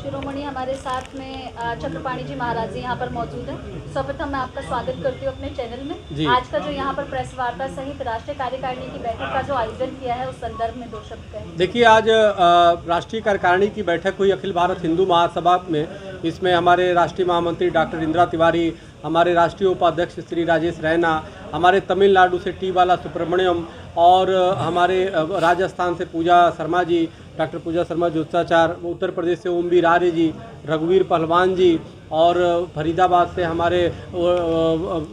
शिरोमणि हमारे साथ में चक्रपाणी जी महाराज जी यहाँ पर मौजूद हैं। सर्वप्रथम मैं आपका स्वागत करती हूँ अपने चैनल में। आज का जो यहाँ पर प्रेस वार्ता सहित राष्ट्रीय कार्यकारिणी की बैठक का जो आयोजन किया है, उस संदर्भ में दो शब्द कहें। देखिए, आज राष्ट्रीय कार्यकारिणी की बैठक हुई अखिल भारत हिंदू महासभा में। इसमें हमारे राष्ट्रीय महामंत्री डॉक्टर इंदिरा तिवारी, हमारे राष्ट्रीय उपाध्यक्ष श्री राजेश रैना, हमारे तमिलनाडु से टी बाला सुब्रमण्यम और हमारे राजस्थान से पूजा शर्मा जी, डॉक्टर पूजा शर्मा ज्योत्साचार, उत्तर प्रदेश से ओम बी रारे जी, रघुवीर पहलवान जी और फरीदाबाद से हमारे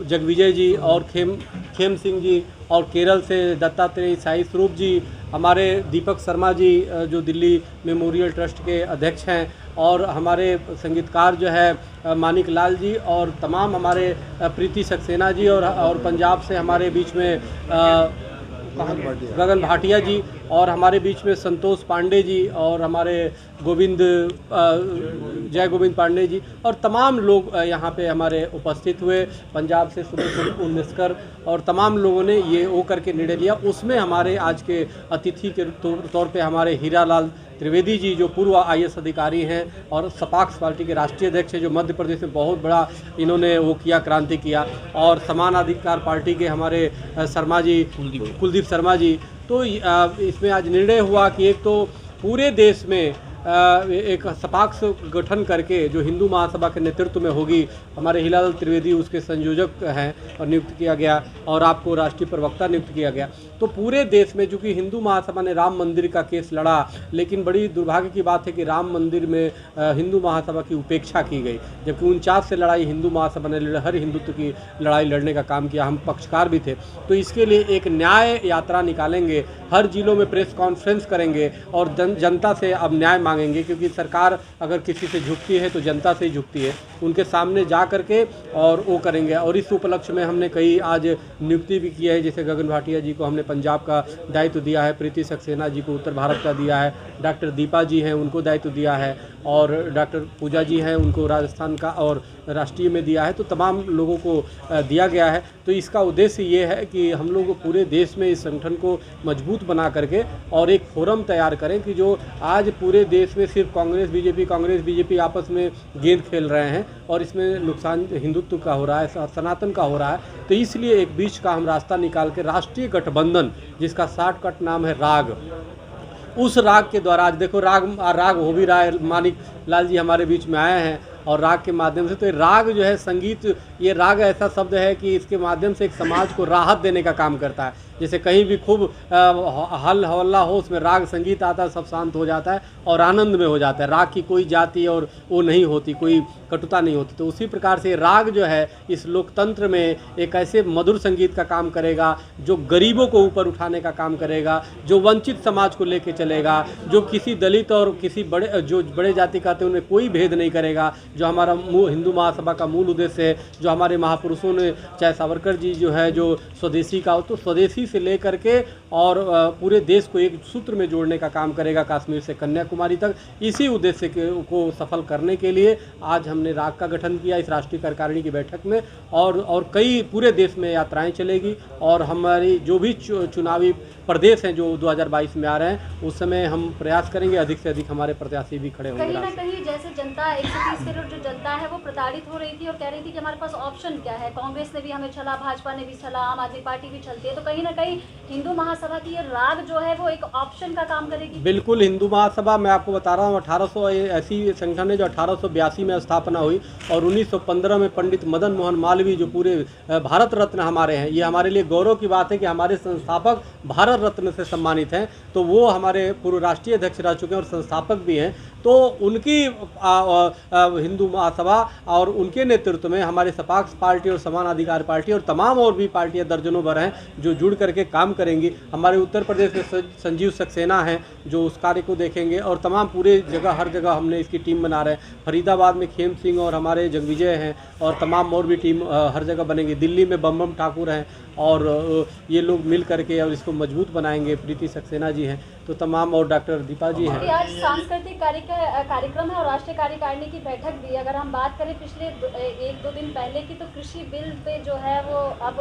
जगविजय जी और खेम सिंह जी और केरल से दत्तात्रेय साई स्वरूप जी, हमारे दीपक शर्मा जी जो दिल्ली मेमोरियल ट्रस्ट के अध्यक्ष हैं और हमारे संगीतकार जो है मानिक लाल जी और तमाम हमारे प्रीति सक्सेना जी और पंजाब से हमारे बीच में गगन भाटिया जी और हमारे बीच में संतोष पांडे जी और हमारे जय गोविंद पांडे जी और तमाम लोग यहाँ पे हमारे उपस्थित हुए। पंजाब से सुबह उन्निस्कर और तमाम लोगों ने ये वो करके निर्णय लिया। उसमें हमारे आज के अतिथि के तौर पे हमारे हीरालाल त्रिवेदी जी जो पूर्व IAS अधिकारी हैं और सपाक्स पार्टी के राष्ट्रीय अध्यक्ष हैं, जो मध्य प्रदेश में बहुत बड़ा इन्होंने वो किया, क्रांति किया, और समान अधिकार पार्टी के हमारे शर्मा जी, कुलदीप शर्मा जी। तो इसमें आज निर्णय हुआ कि एक तो पूरे देश में एक सपाक्स गठन करके जो हिंदू महासभा के नेतृत्व में होगी, हमारे हीरालाल त्रिवेदी उसके संयोजक हैं और नियुक्त किया गया और आपको राष्ट्रीय प्रवक्ता नियुक्त किया गया। तो पूरे देश में चूँकि हिंदू महासभा ने राम मंदिर का केस लड़ा, लेकिन बड़ी दुर्भाग्य की बात है कि राम मंदिर में हिंदू महासभा की उपेक्षा की गई, जबकि 49 से लड़ाई हिंदू महासभा ने हर हिंदुत्व की लड़ाई लड़ने का काम किया। हम पक्षकार भी थे। तो इसके लिए एक न्याय यात्रा निकालेंगे, हर जिलों में प्रेस कॉन्फ्रेंस करेंगे और जनता से अब न्याय मांगेंगे, क्योंकि सरकार अगर किसी से झुकती है तो जनता से ही झुकती है। उनके सामने जा करके और वो करेंगे। और इस उपलक्ष्य में हमने कई आज नियुक्ति भी की है, जैसे गगन भाटिया जी को हमने पंजाब का दायित्व दिया है, प्रीति सक्सेना जी को उत्तर भारत का दिया है, डॉक्टर दीपा जी हैं उनको दायित्व दिया है, और डॉक्टर पूजा जी हैं उनको राजस्थान का और राष्ट्रीय में दिया है। तो तमाम लोगों को दिया गया है। तो इसका उद्देश्य ये है कि हम लोग पूरे देश में इस संगठन को मजबूत बना करके और एक फोरम तैयार करें कि जो आज पूरे देश में सिर्फ कांग्रेस बीजेपी आपस में गेंद खेल रहे हैं और इसमें नुकसान हिंदुत्व का हो रहा है, सनातन का हो रहा है। तो इसलिए एक बीच का हम रास्ता निकाल के राष्ट्रीय गठबंधन, जिसका शॉर्टकट नाम है राग, उस राग के द्वारा आज देखो राग हो भी रहा है। मानिक लाल जी हमारे बीच में आए हैं और राग के माध्यम से, तो राग जो है संगीत, ये राग ऐसा शब्द है कि इसके माध्यम से एक समाज को राहत देने का काम करता है। जैसे कहीं भी खूब हल हल्ला हो, उसमें राग संगीत आता है, सब शांत हो जाता है और आनंद में हो जाता है। राग की कोई जाति और वो नहीं होती, कोई कटुता नहीं होती। तो उसी प्रकार से राग जो है इस लोकतंत्र में एक ऐसे मधुर संगीत का काम करेगा जो गरीबों को ऊपर उठाने का काम करेगा, जो वंचित समाज को लेके चलेगा, जो किसी दलित और किसी बड़े जाति का आते हैं उनमें कोई भेद नहीं करेगा, जो हमारा हिंदू महासभा का मूल उद्देश्य है, जो हमारे महापुरुषों ने, चाहे सावरकर जी जो है जो स्वदेशी का, तो स्वदेशी से लेकर के और पूरे देश को एक सूत्र में जोड़ने का काम करेगा, कश्मीर से कन्याकुमारी तक। इसी उद्देश्य को सफल करने के लिए आज हमने राग का गठन किया इस राष्ट्रीय कार्यकारिणी की बैठक में, और कई पूरे देश में यात्राएं चलेगी और हमारी जो भी चुनावी प्रदेश हैं जो 2022 में आ रहे हैं, उस समय हम प्रयास करेंगे अधिक से अधिक हमारे प्रत्याशी भी खड़े होंगे। कहीं ना कहीं जैसे जनता 130 करोड़ जो जनता है वो प्रताड़ित हो रही थी और कह रही थी कि हमारे पास ऑप्शन क्या है, कांग्रेस ने भी हमें छला, भाजपा ने भी छला, आम आदमी पार्टी भी छलती है। तो कहीं ना कहीं हिंदू महासभा की ये राग जो है वो एक ऑप्शन का काम करेगी। बिल्कुल, हिंदू महासभा मैं आपको बता रहा हूँ 1800 ऐसी संगठन है जो 1882 में स्थापना हुई और 1915 में पंडित मदन मोहन मालवीय जो पूरे भारत रत्न हमारे हैं, ये हमारे लिए गौरव की बात है कि हमारे संस्थापक भारत रत्न से सम्मानित हैं। तो वो हमारे पूर्व राष्ट्रीय अध्यक्ष रह चुके हैं और संस्थापक भी हैं। तो उनकी हिंदू महासभा और उनके नेतृत्व में हमारे सपाक्स पार्टी और समान अधिकार पार्टी और तमाम और भी पार्टियां दर्जनों भर हैं जो जुड़ करके काम करेंगी। हमारे उत्तर प्रदेश में संजीव सक्सेना हैं जो उस कार्य को देखेंगे और तमाम पूरे जगह हर जगह हमने इसकी टीम बना रहे हैं। फरीदाबाद में खेम सिंह और हमारे जगविजय हैं और तमाम और भी टीम हर जगह बनेंगी। दिल्ली में बम ठाकुर हैं और ये लोग मिल करके और इसको मजबूत बनाएंगे। प्रीति सक्सेना जी हैं तो तमाम, और डॉक्टर दीपा जी हैं। आज सांस्कृतिक कार्यक्रम है और राष्ट्रीय कार्यकारिणी की बैठक भी। अगर हम बात करें पिछले 1-2 दिन पहले की, तो कृषि बिल पे जो है वो अब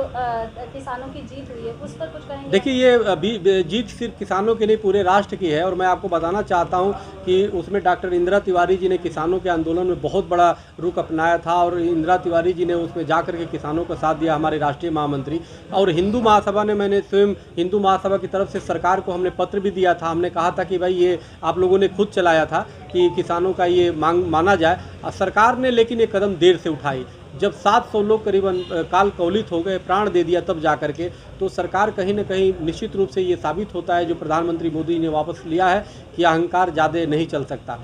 किसानों की जीत हुई है, उस पर कुछ कहेंगे? देखिए, ये जीत सिर्फ किसानों के लिए पूरे राष्ट्र की है। और मैं आपको बताना चाहता हूं कि उसमें डॉक्टर इंदिरा तिवारी जी ने किसानों के आंदोलन में बहुत बड़ा रुख अपनाया था, और इंदिरा तिवारी जी ने उसमें जाकर के किसानों का साथ दिया, हमारे राष्ट्रीय महामंत्री। और हिंदू महासभा ने, मैंने स्वयं हिंदू महासभा की तरफ से सरकार को हमने पत्र भी दिया था। हमने कहा था कि भाई ये आप लोगों ने खुद चलाया था कि किसानों का ये मांग माना जाए। सरकार ने लेकिन ये कदम देर से उठाई। जब 700 लोग करीबन काल कौलित हो गए, प्राण दे दिया, तब जा करके तो सरकार कहीं ना कहीं निश्चित रूप से ये साबित होता है जो प्रधानमंत्री मोदी ने वापस लिया है कि अहंकार ज़्यादा नहीं चल सकता।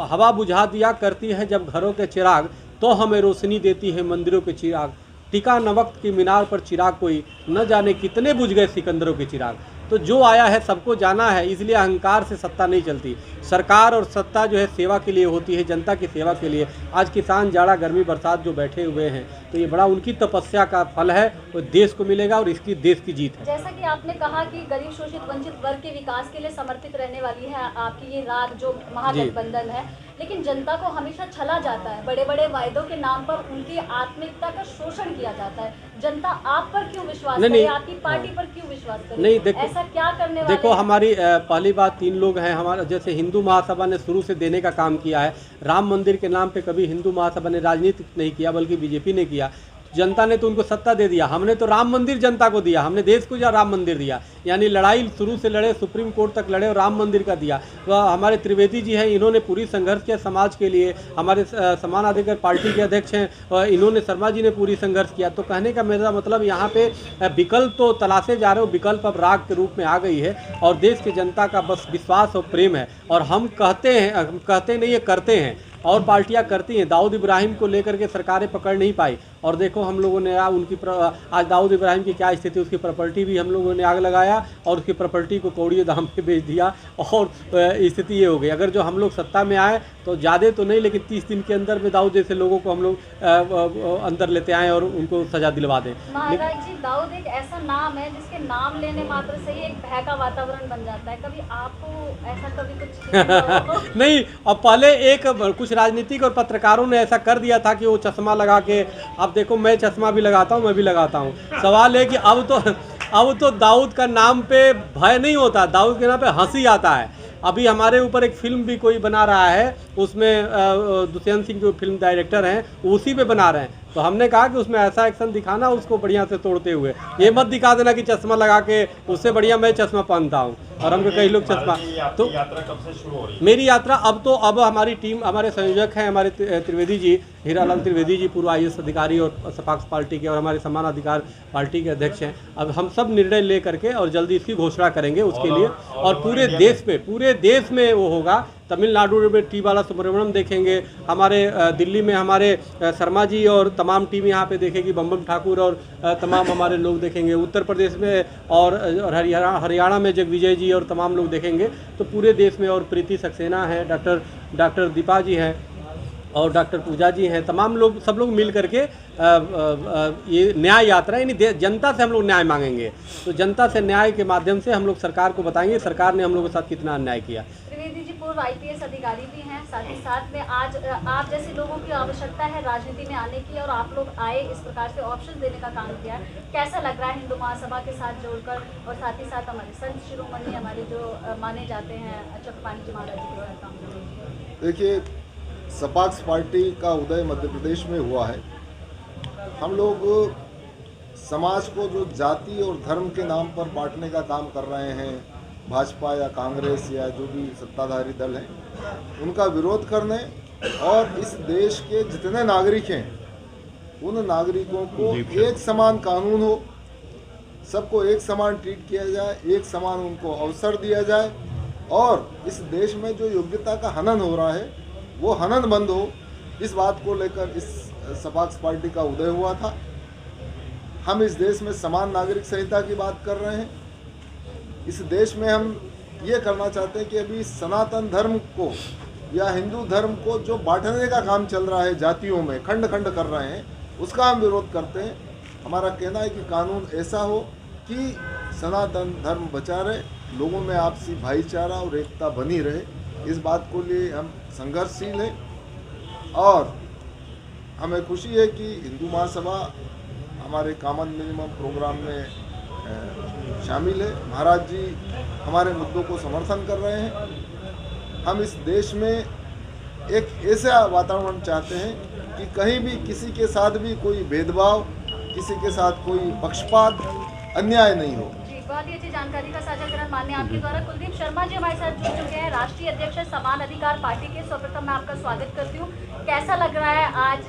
हवा बुझा दिया करती है जब घरों के चिराग, तो हमें रोशनी देती है मंदिरों के चिराग। टिका न वक्त की मीनार पर चिराग कोई, न जाने कितने बुझ गए सिकंदरों के चिराग। तो जो आया है सबको जाना है, इसलिए अहंकार से सत्ता नहीं चलती। सरकार और सत्ता जो है सेवा के लिए होती है, जनता की सेवा के लिए। आज किसान जाड़ा गर्मी बरसात जो बैठे हुए हैं, तो ये बड़ा उनकी तपस्या का फल है, वो देश को मिलेगा और इसकी देश की जीत है। जैसा कि आपने कहा कि गरीब शोषित वंचित वर्ग के विकास के लिए समर्पित रहने वाली है आपकी ये राग जो महागठबंधन है, लेकिन जनता को हमेशा छला जाता है। बड़े बड़े वायदों के नाम पर उनकी आत्मिकता का शोषण किया जाता है। जनता आप पर क्यों विश्वास करे, आपकी पार्टी पर क्यों विश्वास करे? नहीं, देखो, ऐसा क्या करने वाले? देखो, हमारी पहली बात 3 लोग हैं हमारा। जैसे हिंदू महासभा ने शुरू से देने का काम किया है। राम मंदिर के नाम पे कभी हिंदू महासभा ने राजनीति नहीं किया, बल्कि बीजेपी ने किया। जनता ने तो उनको सत्ता दे दिया, हमने तो राम मंदिर जनता को दिया, हमने देश को या राम मंदिर दिया। यानी लड़ाई शुरू से लड़े, सुप्रीम कोर्ट तक लड़े और राम मंदिर का दिया। तो हमारे त्रिवेदी जी हैं, इन्होंने पूरी संघर्ष किया समाज के लिए। हमारे समान अधिकार पार्टी के अध्यक्ष हैं, इन्होंने, शर्मा जी ने पूरी संघर्ष किया। तो कहने का मेरा मतलब यहाँ पे विकल्प तो तलाशे जा रहे हो, विकल्प अब राग के रूप में आ गई है और देश की जनता का बस विश्वास और प्रेम है। और हम कहते नहीं है, करते हैं, और पार्टियां करती हैं। दाऊद इब्राहिम को लेकर के सरकारें पकड़ नहीं पाई, और देखो हम लोगों ने आज दाऊद इब्राहिम की क्या स्थिति, उसकी प्रॉपर्टी भी हम लोगों ने आग लगाया और उसकी प्रॉपर्टी को कौड़िए दाम पे बेच दिया, और स्थिति ये हो गई। अगर जो हम लोग सत्ता में आए तो ज़्यादा तो नहीं, लेकिन 30 दिन के अंदर में दाऊद जैसे लोगों को हम लोग अंदर लेते आएँ और उनको सजा दिलवा दें। महाराज जी, दाऊद एक ऐसा नाम है जिसके नाम लेने मात्र से ही एक भय का वातावरण बन जाता है। कभी आपको ऐसा कभी कुछ नहीं, अब पहले एक कुछ राजनीतिक और पत्रकारों ने ऐसा कर दिया था कि वो चश्मा लगा के, अब देखो मैं चश्मा भी लगाता हूँ, मैं भी लगाता हूँ। सवाल है कि अब तो दाऊद का नाम पे भय नहीं होता, दाऊद के नाम पे हंसी आता है। अभी हमारे ऊपर एक फिल्म भी कोई बना रहा है, उसमें दुष्यंत सिंह जो फिल्म डायरेक्टर हैं उसी पे बना रहे हैं। तो हमने कहा कि उसमें ऐसा एक्शन दिखाना उसको बढ़िया से तोड़ते हुए, ये मत दिखा देना कि चश्मा लगा के, उससे बढ़िया मैं चश्मा पहनता हूँ और हमको कई लोग चश्मा। तो यात्रा कब से शुरू हो रही है? मेरी यात्रा अब हमारी टीम, हमारे संयोजक हैं हमारे त्रिवेदी जी, हीरालाल त्रिवेदी जी, पूर्व IAS अधिकारी और सपाक्स पार्टी के, और हमारे समान अधिकार पार्टी के अध्यक्ष हैं। अब हम सब निर्णय ले करके और जल्दी इसकी घोषणा करेंगे उसके लिए, और पूरे देश में वो होगा। तमिलनाडु में टी बाला सुब्रमण्यम देखेंगे, हमारे दिल्ली में हमारे शर्मा जी और तमाम टीम यहाँ पे देखेगी, बम ठाकुर और तमाम हमारे लोग देखेंगे। उत्तर प्रदेश में और हरियाणा में जगविजय जी और तमाम लोग देखेंगे। तो पूरे देश में, और प्रीति सक्सेना है, डॉक्टर दीपा जी हैं और डॉक्टर पूजा जी हैं, तमाम लोग, सब लोग मिल करके ये न्याय यात्रा, यानी जनता से हम लोग न्याय मांगेंगे। तो जनता से न्याय के माध्यम से हम लोग सरकार को बताएंगे सरकार ने हम लोगों के साथ कितना अन्याय किया। त्रिवेदी जी पूर्व IPS अधिकारी भी हैं, साथ ही साथ में आज आप जैसे लोगों की आवश्यकता है राजनीति में आने की, और आप लोग आए, इस प्रकार से ऑप्शन देने का काम किया। कैसा लग रहा है हिंदू महासभा के साथ जोड़कर, और साथ ही साथ हमारे संत शिरोमणि, हमारे जो माने जाते हैं चक्रपाणी जी महाराज जी के साथ काम करें? देखिए, सपाक्स पार्टी का उदय मध्य प्रदेश में हुआ है। हम लोग समाज को जो जाति और धर्म के नाम पर बांटने का काम कर रहे हैं, भाजपा या कांग्रेस या जो भी सत्ताधारी दल हैं, उनका विरोध करने, और इस देश के जितने नागरिक हैं उन नागरिकों को एक समान कानून हो, सबको एक समान ट्रीट किया जाए, एक समान उनको अवसर दिया जाए, और इस देश में जो योग्यता का हनन हो रहा है वो हनन बंद हो, इस बात को लेकर इस सपाक्स पार्टी का उदय हुआ था। हम इस देश में समान नागरिक संहिता की बात कर रहे हैं। इस देश में हम ये करना चाहते हैं कि अभी सनातन धर्म को या हिंदू धर्म को जो बांटने का काम चल रहा है, जातियों में खंड खंड कर रहे हैं, उसका हम विरोध करते हैं। हमारा कहना है कि कानून ऐसा हो कि सनातन धर्म बचा रहे, लोगों में आपसी भाईचारा और एकता बनी रहे। इस बात को लिए हम संघर्षशील हैं और हमें खुशी है कि हिंदू महासभा हमारे कॉमन मिनिमम प्रोग्राम में शामिल है। महाराज जी हमारे मुद्दों को समर्थन कर रहे हैं। हम इस देश में एक ऐसा वातावरण चाहते हैं कि कहीं भी किसी के साथ भी कोई भेदभाव, किसी के साथ कोई पक्षपात, अन्याय नहीं हो। जी, बहुत ही अच्छी जानकारी का साझाकरण माननीय आपके द्वारा। कुलदीप शर्मा जी हमारे साथ जुड़ चुके हैं, राष्ट्रीय अध्यक्ष है समान अधिकार पार्टी के। सर्वप्रथम मैं आपका स्वागत करती हूँ। कैसा लग रहा है आज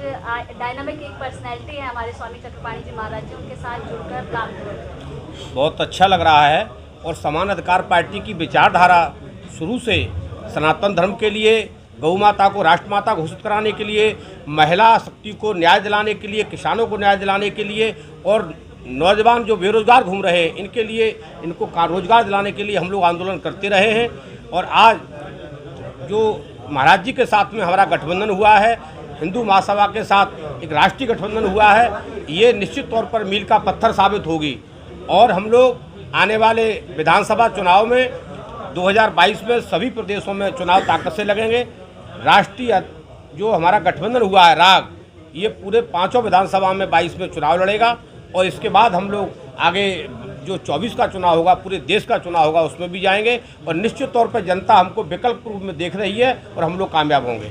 डायनामिक एक पर्सनैलिटी है हमारे स्वामी चक्रपाणी जी महाराज जी, उनके साथ जुड़कर काम कर रहे हैं? बहुत अच्छा लग रहा है और समान अधिकार पार्टी की विचारधारा शुरू से सनातन धर्म के लिए, गौ माता को राष्ट्रमाता घोषित कराने के लिए, महिला शक्ति को न्याय दिलाने के लिए, किसानों को न्याय दिलाने के लिए और नौजवान जो बेरोजगार घूम रहे हैं इनके लिए, इनको रोजगार दिलाने के लिए हम लोग आंदोलन करते रहे हैं। और आज जो महाराज जी के साथ में हमारा गठबंधन हुआ है, हिंदू महासभा के साथ एक राष्ट्रीय गठबंधन हुआ है, ये निश्चित तौर पर मील का पत्थर साबित होगी। और हम लोग आने वाले विधानसभा चुनाव में 2022 में सभी प्रदेशों में चुनाव ताकत से लगेंगे। राष्ट्रीय जो हमारा गठबंधन हुआ है राग, ये पूरे 5 विधानसभा में 22 में चुनाव लड़ेगा और इसके बाद हम लोग आगे जो 24 का चुनाव होगा, पूरे देश का चुनाव होगा, उसमें भी जाएंगे और निश्चित तौर पर जनता हमको विकल्प रूप में देख रही है और हम लोग कामयाब होंगे।